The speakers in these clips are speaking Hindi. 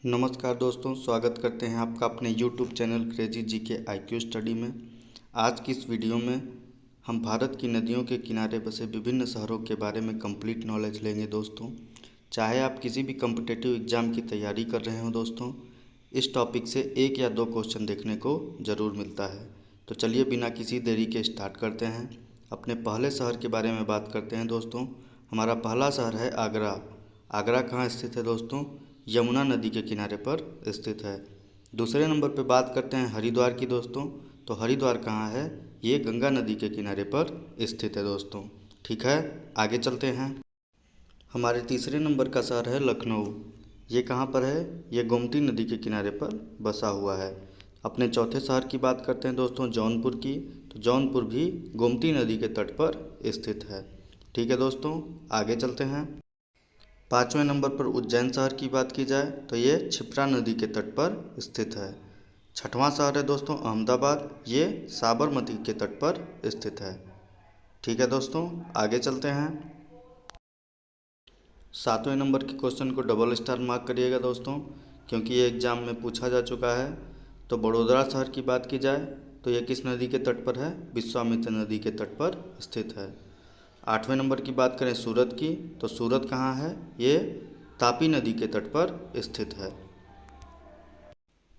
नमस्कार दोस्तों, स्वागत करते हैं आपका अपने YouTube चैनल क्रेजी जी के IQ स्टडी में। आज की इस वीडियो में हम भारत की नदियों के किनारे बसे विभिन्न शहरों के बारे में कंप्लीट नॉलेज लेंगे दोस्तों। चाहे आप किसी भी कॉम्पिटिटिव एग्ज़ाम की तैयारी कर रहे हो दोस्तों, इस टॉपिक से एक या दो क्वेश्चन देखने को ज़रूर मिलता है। तो चलिए बिना किसी देरी के स्टार्ट करते हैं। अपने पहले शहर के बारे में बात करते हैं दोस्तों। हमारा पहला शहर है आगरा। आगरा कहाँ स्थित है दोस्तों? यमुना नदी के किनारे पर स्थित है। दूसरे नंबर पर बात करते हैं हरिद्वार की दोस्तों। तो हरिद्वार कहाँ है? ये गंगा नदी के किनारे पर स्थित है दोस्तों। ठीक है, आगे चलते हैं। हमारे तीसरे नंबर का शहर है लखनऊ। ये कहाँ पर है? ये गोमती नदी के किनारे पर बसा हुआ है। अपने चौथे शहर की बात करते हैं दोस्तों, जौनपुर की। तो जौनपुर भी गोमती नदी के तट पर स्थित है। ठीक है दोस्तों, आगे चलते हैं। पाँचवें नंबर पर उज्जैन शहर की बात की जाए तो ये क्षिप्रा नदी के तट पर स्थित है। छठवां शहर है दोस्तों अहमदाबाद। ये साबरमती के तट पर स्थित है। ठीक है दोस्तों, आगे चलते हैं। सातवें नंबर के क्वेश्चन को डबल स्टार मार्क करिएगा दोस्तों, क्योंकि ये एग्जाम में पूछा जा चुका है। तो बड़ोदरा शहर की बात की जाए तो ये किस नदी के तट पर है? विश्वामित्र नदी के तट पर स्थित है। आठवें नंबर की बात करें सूरत की, तो सूरत कहाँ है? ये तापी नदी के तट पर स्थित है।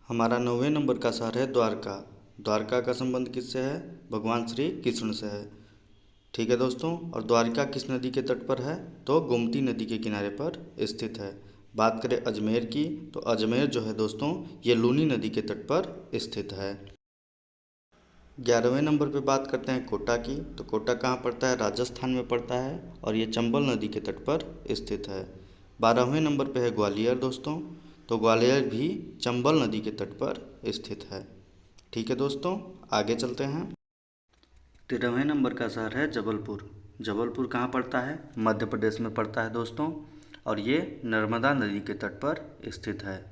हमारा 9वें नंबर का शहर है द्वारका। द्वारका का संबंध किससे है? भगवान श्री कृष्ण से है। ठीक है दोस्तों, और द्वारका किस नदी के तट पर है? तो गोमती नदी के किनारे पर स्थित है। बात करें अजमेर की, तो अजमेर जो है दोस्तों ये लूनी नदी के तट पर स्थित है। 11वें नंबर पे बात करते हैं कोटा की। तो कोटा कहाँ पड़ता है? राजस्थान में पड़ता है और ये चंबल नदी के तट पर स्थित है। 12वें नंबर पे है ग्वालियर दोस्तों। तो ग्वालियर भी चंबल नदी के तट पर स्थित है। ठीक है दोस्तों, आगे चलते हैं। 13वें नंबर का शहर है जबलपुर। जबलपुर कहाँ पड़ता है? मध्य प्रदेश में पड़ता है दोस्तों, और ये नर्मदा नदी के तट पर स्थित है।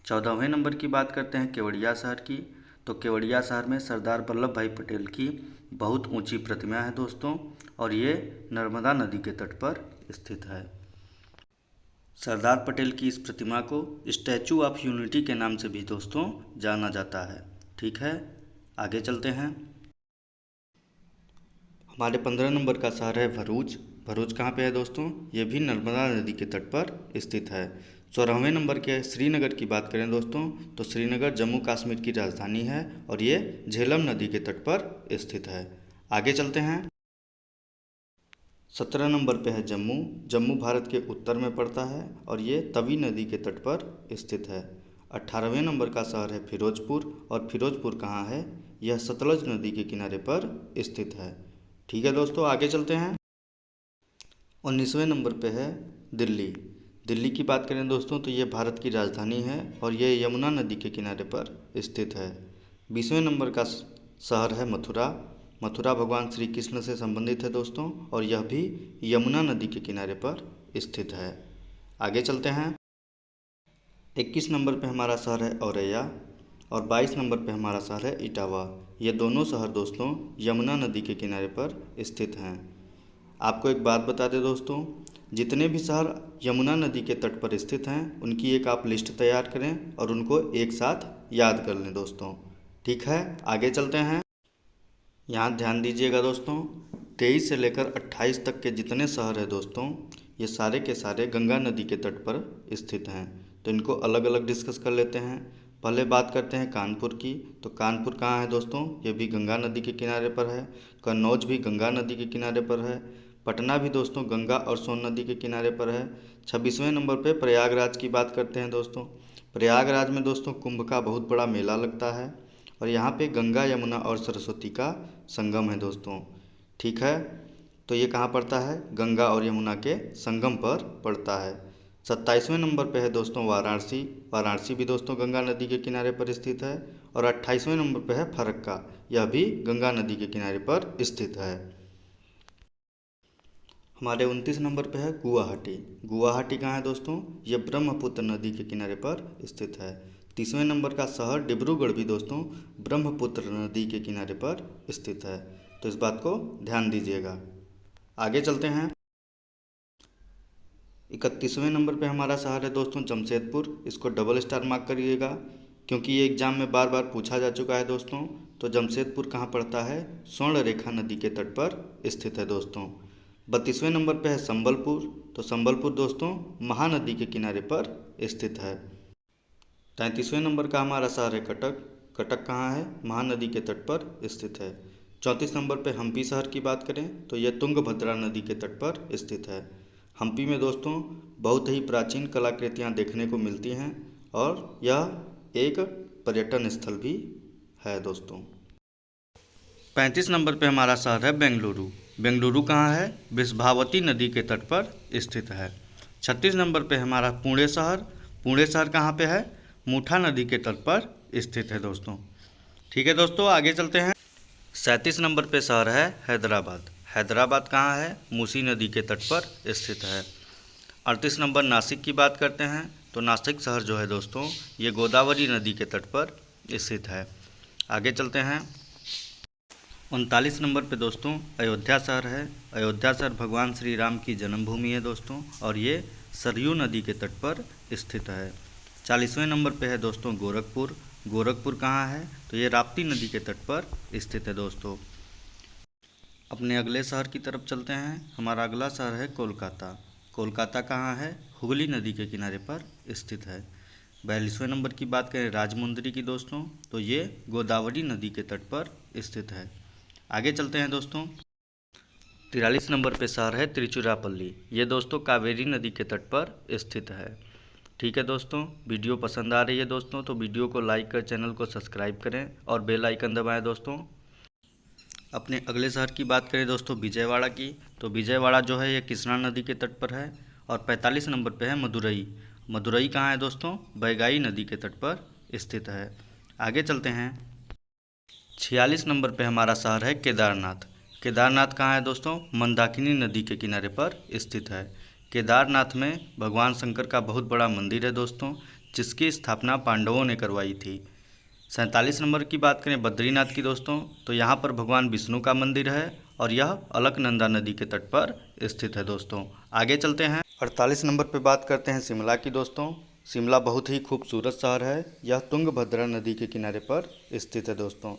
14वें नंबर की बात करते हैं केवड़िया शहर की। तो केवड़िया शहर में सरदार वल्लभ भाई पटेल की बहुत ऊंची प्रतिमा है दोस्तों, और ये नर्मदा नदी के तट पर स्थित है। सरदार पटेल की इस प्रतिमा को स्टैचू ऑफ यूनिटी के नाम से भी दोस्तों जाना जाता है। ठीक है, आगे चलते हैं। हमारे 15 नंबर का शहर है भरूच। भरूच कहाँ पे है दोस्तों? ये भी नर्मदा नदी के तट पर स्थित है। 16वें नंबर के श्रीनगर की बात करें दोस्तों, तो श्रीनगर जम्मू कश्मीर की राजधानी है और ये झेलम नदी के तट पर स्थित है। आगे चलते हैं। 17 नंबर पे है जम्मू। जम्मू भारत के उत्तर में पड़ता है और ये तवी नदी के तट पर स्थित है। 18वें नंबर का शहर है फिरोजपुर, और फिरोजपुर कहाँ है? यह सतलज नदी के किनारे पर स्थित है। ठीक है दोस्तों, आगे चलते हैं। 19वें नंबर पे है दिल्ली। दिल्ली की बात करें दोस्तों तो ये भारत की राजधानी है और ये यमुना नदी के किनारे पर स्थित है। 20वें नंबर का शहर है मथुरा। मथुरा भगवान श्री कृष्ण से संबंधित है दोस्तों, और यह भी यमुना नदी के किनारे पर स्थित है। आगे चलते हैं। 21 नंबर पे हमारा शहर है औरैया, और 22 नंबर पे हमारा शहर है इटावा। ये दोनों शहर दोस्तों यमुना नदी के किनारे पर स्थित हैं। आपको एक बात बता दें दोस्तों, जितने भी शहर यमुना नदी के तट पर स्थित हैं उनकी एक आप लिस्ट तैयार करें और उनको एक साथ याद कर लें दोस्तों। ठीक है, आगे चलते हैं। यहाँ ध्यान दीजिएगा दोस्तों, 23 से लेकर 28 तक के जितने शहर हैं दोस्तों, ये सारे के सारे गंगा नदी के तट पर स्थित हैं। तो इनको अलग अलग डिस्कस कर लेते हैं। पहले बात करते हैं कानपुर की। तो कानपुर कहाँ है दोस्तों? ये भी गंगा नदी के किनारे पर है। कन्नौज भी गंगा नदी के किनारे पर है। पटना भी दोस्तों गंगा और सोन नदी के किनारे पर है। 26वें नंबर पे प्रयागराज की बात करते हैं दोस्तों। प्रयागराज में दोस्तों कुंभ का बहुत बड़ा मेला लगता है और यहाँ पे गंगा, यमुना और सरस्वती का संगम है दोस्तों। ठीक है, तो ये कहाँ पड़ता है? गंगा और यमुना के संगम पर पड़ता है। 27वें नंबर पे है दोस्तों वाराणसी। वाराणसी भी दोस्तों गंगा नदी के किनारे पर स्थित है। और 28वें नंबर पे है फरक्का, यह भी गंगा नदी के किनारे पर स्थित है। हमारे 29 नंबर पे है गुवाहाटी। गुवाहाटी कहाँ है दोस्तों? ये ब्रह्मपुत्र नदी के किनारे पर स्थित है। 30वें नंबर का शहर डिब्रूगढ़ भी दोस्तों ब्रह्मपुत्र नदी के किनारे पर स्थित है। तो इस बात को ध्यान दीजिएगा। आगे चलते हैं। 31वें नंबर पे हमारा शहर है दोस्तों जमशेदपुर। इसको डबल स्टार मार्क करिएगा क्योंकि ये एग्ज़ाम में बार बार पूछा जा चुका है दोस्तों। तो जमशेदपुर कहाँ पड़ता है? स्वर्ण रेखा नदी के तट पर स्थित है दोस्तों। 32वें नंबर पे है संबलपुर। तो संबलपुर दोस्तों महानदी के किनारे पर स्थित है। 33वें नंबर का हमारा शहर है कटक। कटक कहाँ है? महानदी के तट पर स्थित है। 34 नंबर पे हम्पी शहर की बात करें तो यह तुंगभद्रा नदी के तट पर स्थित है। हम्पी में दोस्तों बहुत ही प्राचीन कलाकृतियाँ देखने को मिलती हैं और यह एक पर्यटन स्थल भी है दोस्तों। 35 नंबर पे हमारा शहर है बेंगलुरु। बेंगलुरु कहाँ है? वृषभावती नदी के तट पर स्थित है। 36 नंबर पे हमारा पुणे शहर। पुणे शहर कहाँ पे है? मुठा नदी के तट पर स्थित है दोस्तों। ठीक है दोस्तों, आगे चलते हैं। 37 नंबर पे शहर है हैदराबाद। हैदराबाद कहाँ है? मूसी नदी के तट पर स्थित है। 38 नंबर नासिक की बात करते हैं तो नासिक शहर जो है दोस्तों ये गोदावरी नदी के तट पर स्थित है। आगे चलते हैं। 39 नंबर पे दोस्तों अयोध्या शहर है। अयोध्या शहर भगवान श्री राम की जन्मभूमि है दोस्तों और ये सरयू नदी के तट पर स्थित है। 40वें नंबर पे है दोस्तों गोरखपुर। गोरखपुर कहाँ है? तो ये राप्ती नदी के तट पर स्थित है दोस्तों। अपने अगले शहर की तरफ चलते हैं। हमारा अगला शहर है कोलकाता। कोलकाता कहाँ है? हुगली नदी के किनारे पर स्थित है। 42वें नंबर की बात करें राजमुंदरी की दोस्तों तो ये गोदावरी नदी के तट पर स्थित है। आगे चलते हैं दोस्तों। 43 नंबर पे शहर है तिरुचिरापल्ली। ये दोस्तों कावेरी नदी के तट पर स्थित है। ठीक है दोस्तों, वीडियो पसंद आ रही है दोस्तों तो वीडियो को लाइक कर चैनल को सब्सक्राइब करें और बेल आइकन दबाएं दोस्तों। अपने अगले शहर की बात करें दोस्तों विजयवाड़ा की तो विजयवाड़ा जो है ये कृष्णा नदी के तट पर है। और 45 नंबर पे है मदुरई। मदुरई कहाँ है दोस्तों? बैगाई नदी के तट पर स्थित है। आगे चलते हैं। 46 नंबर पे हमारा शहर है केदारनाथ। केदारनाथ कहाँ है दोस्तों? मंदाकिनी नदी के किनारे पर स्थित है। केदारनाथ में भगवान शंकर का बहुत बड़ा मंदिर है दोस्तों जिसकी स्थापना पांडवों ने करवाई थी। 47 नंबर की बात करें बद्रीनाथ की दोस्तों तो यहाँ पर भगवान विष्णु का मंदिर है और यह अलकनंदा नदी के तट पर स्थित है दोस्तों। आगे चलते हैं। 48 नंबर पर बात करते हैं शिमला की दोस्तों। शिमला बहुत ही खूबसूरत शहर है। यह तुंगभद्रा नदी के किनारे पर स्थित है दोस्तों।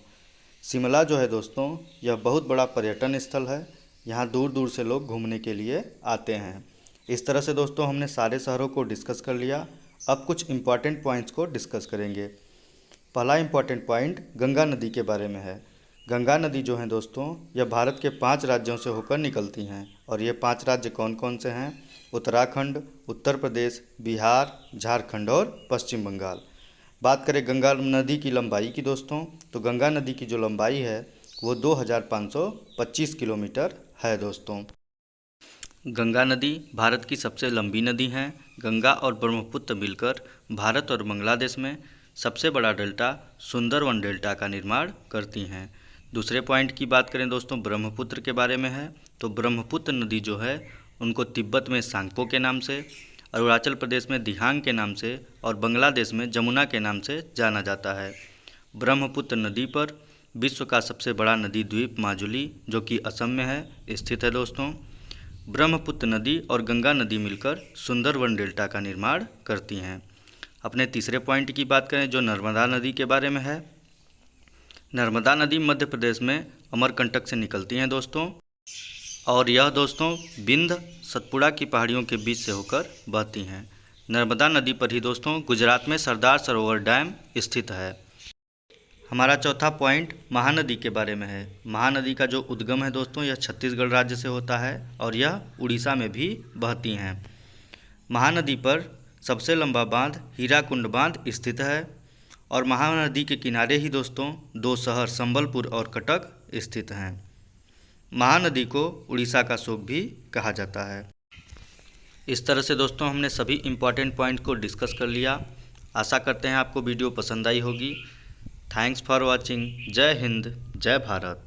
शिमला जो है दोस्तों यह बहुत बड़ा पर्यटन स्थल है। यहाँ दूर दूर से लोग घूमने के लिए आते हैं। इस तरह से दोस्तों हमने सारे शहरों को डिस्कस कर लिया। अब कुछ इम्पॉर्टेंट पॉइंट्स को डिस्कस करेंगे। पहला इम्पॉर्टेंट पॉइंट गंगा नदी के बारे में है। गंगा नदी जो है दोस्तों यह भारत के 5 राज्यों से होकर निकलती हैं और ये 5 राज्य कौन कौन से हैं? उत्तराखंड, उत्तर प्रदेश, बिहार, झारखंड और पश्चिम बंगाल। बात करें गंगा नदी की लंबाई की दोस्तों तो गंगा नदी की जो लंबाई है वो 2525 किलोमीटर है दोस्तों। गंगा नदी भारत की सबसे लंबी नदी है। गंगा और ब्रह्मपुत्र मिलकर भारत और बांग्लादेश में सबसे बड़ा डेल्टा सुंदरवन डेल्टा का निर्माण करती हैं। दूसरे पॉइंट की बात करें दोस्तों ब्रह्मपुत्र के बारे में है तो ब्रह्मपुत्र नदी जो है उनको तिब्बत में सांगपो के नाम से, अरुणाचल प्रदेश में दिहांग के नाम से और बांग्लादेश में जमुना के नाम से जाना जाता है। ब्रह्मपुत्र नदी पर विश्व का सबसे बड़ा नदी द्वीप माजुली जो कि असम में है स्थित है दोस्तों। ब्रह्मपुत्र नदी और गंगा नदी मिलकर सुंदरवन डेल्टा का निर्माण करती हैं। अपने तीसरे पॉइंट की बात करें जो नर्मदा नदी के बारे में है। नर्मदा नदी मध्य प्रदेश में अमरकंटक से निकलती हैं दोस्तों और यह दोस्तों बिंद सतपुड़ा की पहाड़ियों के बीच से होकर बहती हैं। नर्मदा नदी पर ही दोस्तों गुजरात में सरदार सरोवर डैम स्थित है। हमारा चौथा पॉइंट महानदी के बारे में है। महानदी का जो उद्गम है दोस्तों यह छत्तीसगढ़ राज्य से होता है और यह उड़ीसा में भी बहती हैं। महानदी पर सबसे लंबा बांध हीराकुंड बांध स्थित है और महानदी के किनारे ही दोस्तों 2 शहर संबलपुर और कटक स्थित हैं। महानदी को उड़ीसा का शोक भी कहा जाता है। इस तरह से दोस्तों हमने सभी इम्पॉर्टेंट पॉइंट को डिस्कस कर लिया। आशा करते हैं आपको वीडियो पसंद आई होगी। Thanks for watching. जय हिंद, जय भारत।